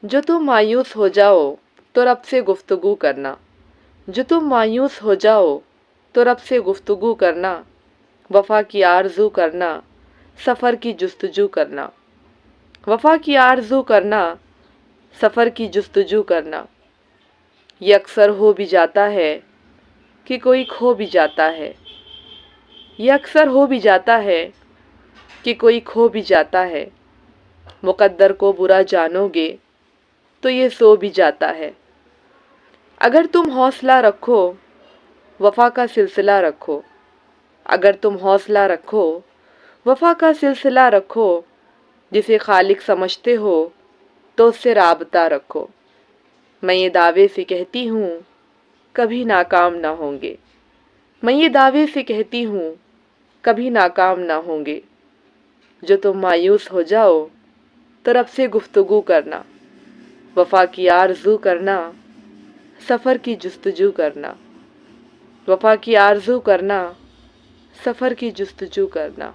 जो तुम मायूस हो जाओ तो रब से गुफ्तगू करना। जो तुम मायूस हो जाओ तो रब से गुफ्तगू करना। वफा की आरज़ू करना, सफ़र की जुस्तजू करना। वफा की आरज़ू करना, सफ़र की जुस्तजू करना। ये अक्सर हो भी जाता है कि कोई खो भी जाता है। ये अक्सर हो भी जाता है कि कोई खो भी जाता है। मुक़द्दर को बुरा जानोगे तो ये सो भी जाता है। अगर तुम हौसला रखो, वफा का सिलसिला रखो। अगर तुम हौसला रखो, वफा का सिलसिला रखो। जिसे खालिक समझते हो तो उससे राबता रखो। मैं ये दावे से कहती हूँ, कभी नाकाम ना होंगे। मैं ये दावे से कहती हूँ, कभी नाकाम ना होंगे। जो तुम मायूस हो जाओ तो रब से गुफ्तगू करना। वफा की आरज़ू करना, सफ़र की जुस्तजू करना। वफा की आरज़ू करना, सफ़र की जुस्तजू करना।